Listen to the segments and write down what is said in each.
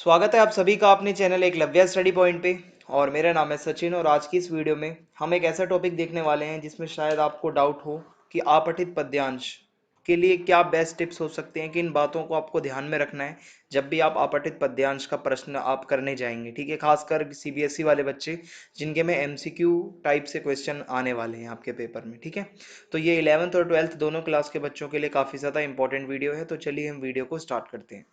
स्वागत है आप सभी का अपने चैनल एकलव्य स्टडी पॉइंट पे। और मेरा नाम है सचिन और आज की इस वीडियो में हम एक ऐसा टॉपिक देखने वाले हैं जिसमें शायद आपको डाउट हो कि अपठित पद्यांश के लिए क्या बेस्ट टिप्स हो सकते हैं, कि इन बातों को आपको ध्यान में रखना है जब भी आप अपठित पद्यांश का प्रश्न आप करने जाएंगे। ठीक है, खासकर सीबीएसई वाले बच्चे जिनके में एमसीक्यू टाइप से क्वेश्चन आने वाले हैं आपके पेपर में। ठीक है, तो ये 11th और 12th दोनों क्लास के बच्चों के लिए काफ़ी ज़्यादा इंपॉर्टेंट वीडियो है। तो चलिए हम वीडियो को स्टार्ट करते हैं।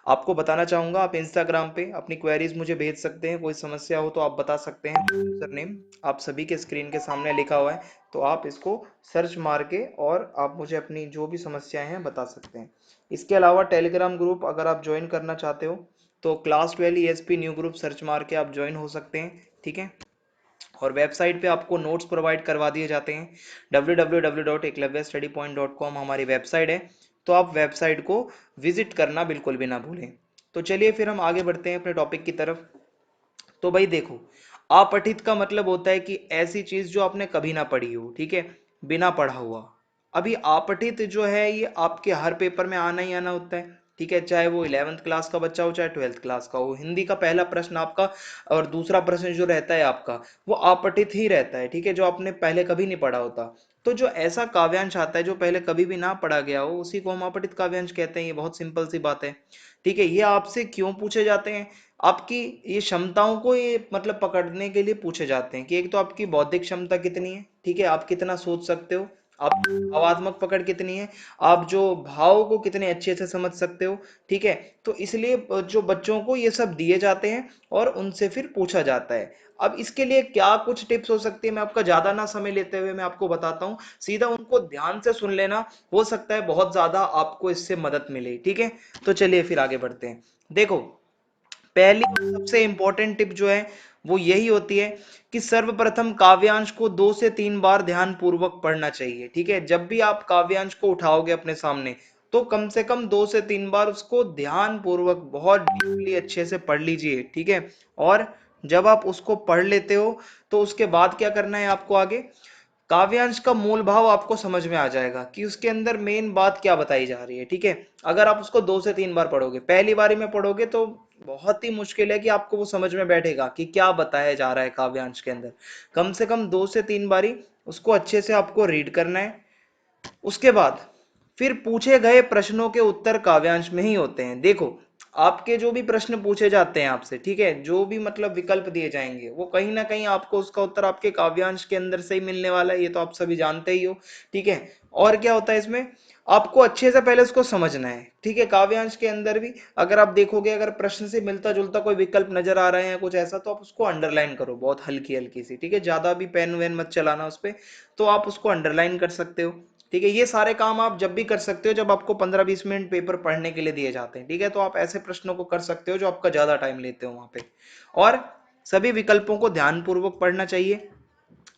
आपको बताना चाहूंगा, आप इंस्टाग्राम पे अपनी क्वेरीज मुझे भेज सकते हैं। कोई समस्या हो तो आप बता सकते हैं। यूजर नेम आप सभी के स्क्रीन के सामने लिखा हुआ है, तो आप इसको सर्च मार के और आप मुझे अपनी जो भी समस्याएं हैं बता सकते हैं। इसके अलावा टेलीग्राम ग्रुप अगर आप ज्वाइन करना चाहते हो तो class 12 ESP new group search मार के आप ज्वाइन हो सकते हैं। ठीक है, और वेबसाइट पे आपको नोट्स प्रोवाइड करवा दिए जाते हैं। www.eklavyastudypoint.com हमारी वेबसाइट है, तो आप वेबसाइट को विजिट करना बिल्कुल भी ना भूलें। तो चलिए फिर हम आगे बढ़ते हैं अपने टॉपिक की तरफ। तो भाई देखो, अपठित का मतलब होता है कि ऐसी चीज जो आपने कभी ना पढ़ी हो। ठीक है, बिना पढ़ा हुआ। अभी अपठित जो है ये आपके हर पेपर में आना ही आना होता है। ठीक है, चाहे वो 11th क्लास का बच्चा हो चाहे 12th क्लास का हो। हिंदी का पहला प्रश्न आपका और दूसरा प्रश्न जो रहता है आपका वो अपठित ही रहता है। ठीक है, जो आपने पहले कभी नहीं पढ़ा होता। तो जो ऐसा काव्यांश आता है जो पहले कभी भी ना पढ़ा गया हो उसी को हम अपठित काव्यांश कहते हैं। ये बहुत सिंपल सी बात है। ठीक है, ये आपसे क्यों पूछे जाते हैं? आपकी ये क्षमताओं को ये मतलब पकड़ने के लिए पूछे जाते हैं कि एक तो आपकी बौद्धिक क्षमता कितनी है। ठीक है, आप कितना सोच सकते हो, आप भावात्मक पकड़ कितनी है, आप जो भाव को कितने अच्छे से समझ सकते हो। ठीक है, तो इसलिए जो बच्चों को ये सब दिए जाते हैं और उनसे फिर पूछा जाता है। अब इसके लिए क्या कुछ टिप्स हो सकती है, मैं आपका ज्यादा ना समय लेते हुए मैं आपको बताता हूँ। सीधा उनको ध्यान से सुन लेना, हो सकता है बहुत ज्यादा आपको इससे मदद मिले। ठीक है, तो चलिए फिर आगे बढ़ते हैं। देखो, पहली और सबसे इंपॉर्टेंट टिप जो है वो यही होती है कि सर्वप्रथम काव्यांश को 2 से 3 बार ध्यान पूर्वक पढ़ना चाहिए। ठीक है, जब भी आप काव्यांश को उठाओगे अपने सामने तो कम से कम 2 से 3 बार उसको ध्यान पूर्वक बहुत डीपली अच्छे से पढ़ लीजिए। ठीक है, और जब आप उसको पढ़ लेते हो तो उसके बाद क्या करना है आपको आगे, काव्यांश का मूल भाव आपको समझ में आ जाएगा कि उसके अंदर मेन बात क्या बताई जा रही है। ठीक है, अगर आप उसको 2 से 3 बार पढ़ोगे, पहली बारी में पढ़ोगे तो बहुत ही मुश्किल है कि आपको वो समझ में बैठेगा कि क्या बताया जा रहा है काव्यांश के अंदर। कम से कम 2 से 3 बारी उसको अच्छे से आपको रीड करना है। उसके बाद फिर पूछे गए प्रश्नों के उत्तर काव्यांश में ही होते हैं। देखो, आपके जो भी प्रश्न पूछे जाते हैं आपसे, ठीक है, जो भी मतलब विकल्प दिए जाएंगे वो कहीं ना कहीं आपको उसका उत्तर आपके काव्यांश के अंदर से ही मिलने वाला है। ये तो आप सभी जानते ही हो। ठीक है, और क्या होता है इसमें, आपको अच्छे से पहले उसको समझना है। ठीक है, काव्यांश के अंदर भी अगर आप देखोगे, अगर प्रश्न से मिलता जुलता कोई विकल्प नजर आ रहे हैं कुछ ऐसा, तो आप उसको अंडरलाइन करो बहुत हल्की हल्की सी। ठीक है, ज्यादा भी पेन वेन मत चलाना उस पर, तो आप उसको अंडरलाइन कर सकते हो। ठीक है, ये सारे काम आप जब भी कर सकते हो जब आपको 15-20 मिनट पेपर पढ़ने के लिए दिए जाते हैं। ठीक है, तो आप ऐसे प्रश्नों को कर सकते हो जो आपका ज्यादा टाइम लेते हो वहां पे। और सभी विकल्पों को ध्यानपूर्वक पढ़ना चाहिए।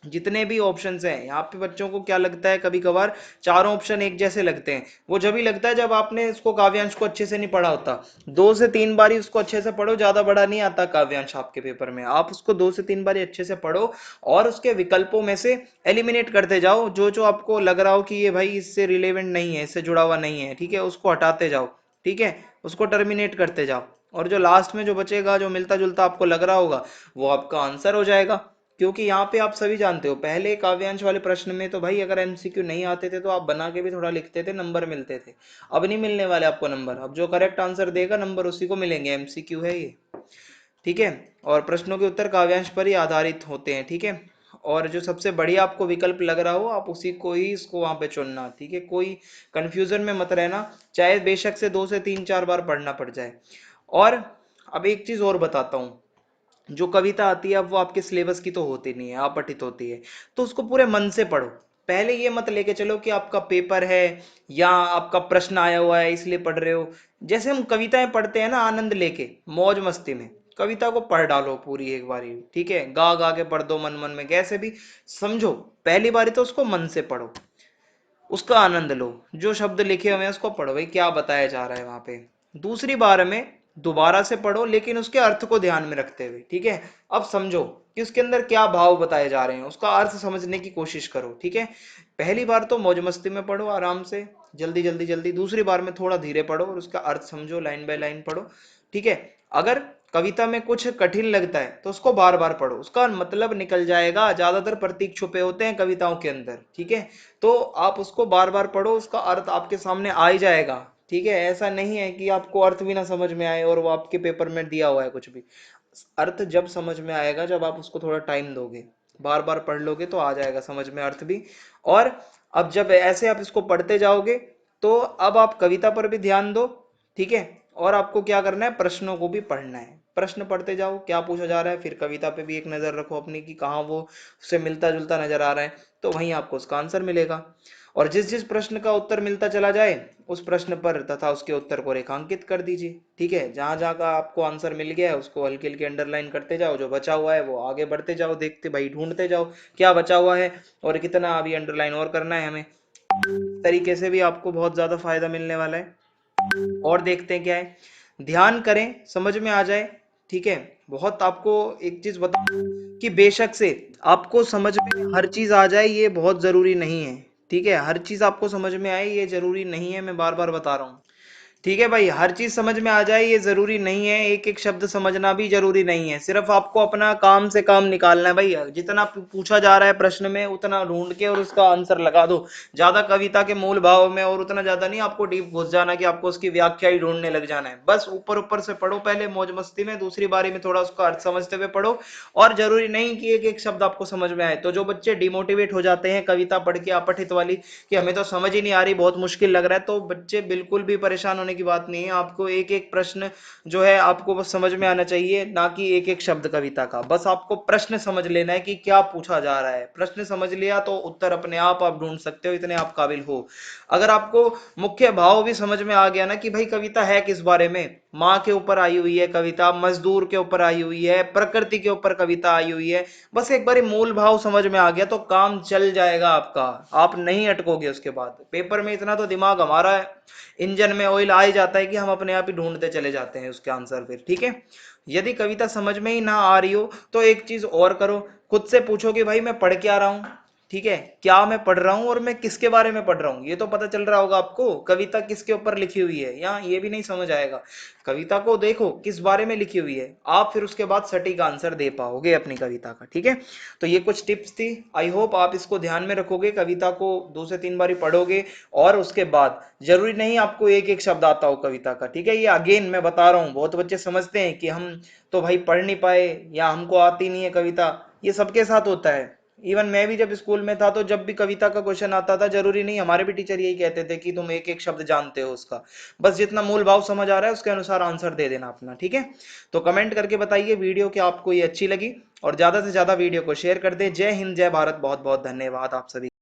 जितने भी ऑप्शंस हैं यहाँ पे, बच्चों को क्या लगता है कभी कभार चारों ऑप्शन एक जैसे लगते हैं। वो जब ही लगता है जब आपने इसको काव्यांश को अच्छे से नहीं पढ़ा होता। 2 से 3 बारी उसको अच्छे से पढ़ो, ज्यादा बड़ा नहीं आता काव्यांश आपके पेपर में। आप उसको 2 से 3 बारी अच्छे से पढ़ो और उसके विकल्पों में से एलिमिनेट करते जाओ जो जो आपको लग रहा हो कि ये भाई इससे रिलेवेंट नहीं है, इससे जुड़ा हुआ नहीं है। ठीक है, उसको हटाते जाओ। ठीक है, उसको टर्मिनेट करते जाओ, और जो लास्ट में जो बचेगा जो मिलता जुलता आपको लग रहा होगा वो आपका आंसर हो जाएगा। क्योंकि यहाँ पे आप सभी जानते हो, पहले काव्यांश वाले प्रश्न में तो भाई अगर एमसीक्यू नहीं आते थे तो आप बना के भी थोड़ा लिखते थे, नंबर मिलते थे। अब नहीं मिलने वाले आपको नंबर, अब जो करेक्ट आंसर देगा नंबर उसी को मिलेंगे, एमसीक्यू है ये। ठीक है, और प्रश्नों के उत्तर काव्यांश पर ही आधारित होते हैं। ठीक है, और जो सबसे बढ़िया आपको विकल्प लग रहा हो आप उसी को ही इसको वहां पे चुनना। ठीक है, कोई कंफ्यूजन में मत रहना, चाहे बेशक से 2 से 3 4 बार पढ़ना पड़ जाए। और अब एक चीज और बताता हूँ, जो कविता आती है अब वो आपके सिलेबस की तो होती नहीं है, अपठित होती है। तो उसको पूरे मन से पढ़ो। पहले ये मत लेके चलो कि आपका पेपर है या आपका प्रश्न आया हुआ है इसलिए पढ़ रहे हो। जैसे हम कविताएं पढ़ते हैं ना आनंद लेके, मौज मस्ती में, कविता को पढ़ डालो पूरी एक बारी। ठीक है, गा गा के पढ़ दो मन मन में, कैसे भी समझो। पहली बारी तो उसको मन से पढ़ो, उसका आनंद लो, जो शब्द लिखे हुए हैं उसको पढ़ो, भाई क्या बताया जा रहा है वहां पे। दूसरी बार में दोबारा से पढ़ो लेकिन उसके अर्थ को ध्यान में रखते हुए। ठीक है, अब समझो कि उसके अंदर क्या भाव बताए जा रहे हैं, उसका अर्थ समझने की कोशिश करो। ठीक है, पहली बार तो मौज मस्ती में पढ़ो आराम से, जल्दी जल्दी जल्दी। दूसरी बार में थोड़ा धीरे पढ़ो और उसका अर्थ समझो, लाइन बाय लाइन पढ़ो। ठीक है। अगर कविता में कुछ कठिन लगता है तो उसको बार बार पढ़ो, उसका मतलब निकल जाएगा। ज्यादातर प्रतीक छुपे होते हैं कविताओं के अंदर, ठीक है। तो आप उसको बार बार पढ़ो, उसका अर्थ आपके सामने आ ही जाएगा, ठीक है। ऐसा नहीं है कि आपको अर्थ भी ना समझ में आए और वो आपके पेपर में दिया हुआ है कुछ भी। अर्थ जब समझ में आएगा जब आप उसको थोड़ा टाइम दोगे, बार बार पढ़ लोगे तो आ जाएगा समझ में अर्थ भी। और अब जब ऐसे आप इसको पढ़ते जाओगे तो अब आप कविता पर भी ध्यान दो, ठीक है। और आपको क्या करना है, प्रश्नों को भी पढ़ना है। प्रश्न पढ़ते जाओ क्या पूछा जा रहा है, फिर कविता पे भी एक नजर रखो अपनी कि कहाँ वो उससे मिलता जुलता नजर आ रहा है, तो वहीं आपको उसका आंसर मिलेगा। और जिस जिस प्रश्न का उत्तर मिलता चला जाए उस प्रश्न पर तथा उसके उत्तर को रेखांकित कर दीजिए, ठीक है। जहां जहां का आपको आंसर मिल गया है उसको हल्की हल्की अंडरलाइन करते जाओ, जो बचा हुआ है वो आगे बढ़ते जाओ, देखते भाई ढूंढते जाओ क्या बचा हुआ है और कितना अभी अंडरलाइन और करना है हमें। इस तरीके से भी आपको बहुत ज्यादा फायदा मिलने वाला है। और देखते हैं क्या है, ध्यान करें समझ में आ जाए, ठीक है। बहुत आपको एक चीज बता कि बेशक से आपको समझ में हर चीज आ जाए ये बहुत जरूरी नहीं है, ठीक है। हर चीज आपको समझ में आए ये जरूरी नहीं है, मैं बार बार बता रहा हूँ, ठीक है भाई। हर चीज समझ में आ जाए ये जरूरी नहीं है, एक एक शब्द समझना भी जरूरी नहीं है। सिर्फ आपको अपना काम से काम निकालना है भाई। जितना पूछा जा रहा है प्रश्न में उतना ढूंढ के और उसका आंसर लगा दो। ज्यादा कविता के मूल भाव में और उतना ज्यादा नहीं आपको डीप घुस जाना कि आपको उसकी व्याख्या ही ढूंढने लग जाना है। बस ऊपर ऊपर से पढ़ो पहले मौज मस्ती में, दूसरी बारी में थोड़ा उसका अर्थ समझते हुए पढ़ो। और जरूरी नहीं कि एक एक शब्द आपको समझ में आए। तो जो बच्चे डिमोटिवेट हो जाते हैं कविता पढ़ के अपठित वाली कि हमें तो समझ ही नहीं आ रही, बहुत मुश्किल लग रहा है, तो बच्चे बिल्कुल भी परेशान होने की बात नहीं है। आपको एक एक प्रश्न जो है आपको बस समझ में आना चाहिए, ना कि एक एक शब्द कविता का। बस आपको प्रश्न समझ लेना है कि क्या पूछा जा रहा है। प्रश्न समझ लिया तो उत्तर अपने आप ढूंढ सकते हो, इतने आप काबिल हो। अगर आपको मुख्य भाव भी समझ में आ गया ना कि भाई कविता है किस बारे में, माँ के ऊपर आई हुई है कविता, मजदूर के ऊपर आई हुई है, प्रकृति के ऊपर कविता आई हुई है, बस एक बार मूल भाव समझ में आ गया तो काम चल जाएगा आपका। आप नहीं अटकोगे उसके बाद पेपर में। इतना तो दिमाग हमारा इंजन में ऑयल आ ही जाता है कि हम अपने आप ही ढूंढते चले जाते हैं उसके आंसर फिर, ठीक है। यदि कविता समझ में ही ना आ रही हो तो एक चीज और करो, खुद से पूछो कि भाई मैं पढ़ क्या रहा हूं, ठीक है। क्या मैं पढ़ रहा हूं और मैं किसके बारे में पढ़ रहा हूं ये तो पता चल रहा होगा आपको। कविता किसके ऊपर लिखी हुई है या ये भी नहीं समझ आएगा। कविता को देखो किस बारे में लिखी हुई है, आप फिर उसके बाद सटीक आंसर दे पाओगे अपनी कविता का, ठीक है। तो ये कुछ टिप्स थी, आई होप आप इसको ध्यान में रखोगे, कविता को 2 से 3 बारी पढ़ोगे। और उसके बाद जरूरी नहीं आपको एक एक शब्द आता हो कविता का, ठीक है। ये अगेन मैं बता रहा हूँ, बहुत बच्चे समझते हैं कि हम तो भाई पढ़ नहीं पाए या हमको आती नहीं है कविता। ये सबके साथ होता है। इवन मैं भी जब स्कूल में था तो जब भी कविता का क्वेश्चन आता था, जरूरी नहीं, हमारे भी टीचर यही कहते थे कि तुम एक एक शब्द जानते हो उसका, बस जितना मूल भाव समझ आ रहा है उसके अनुसार आंसर दे देना अपना, ठीक है। तो कमेंट करके बताइए वीडियो कि आपको ये अच्छी लगी और ज्यादा से ज्यादा वीडियो को शेयर कर दे। जय हिंद जय भारत, बहुत बहुत धन्यवाद आप सभी।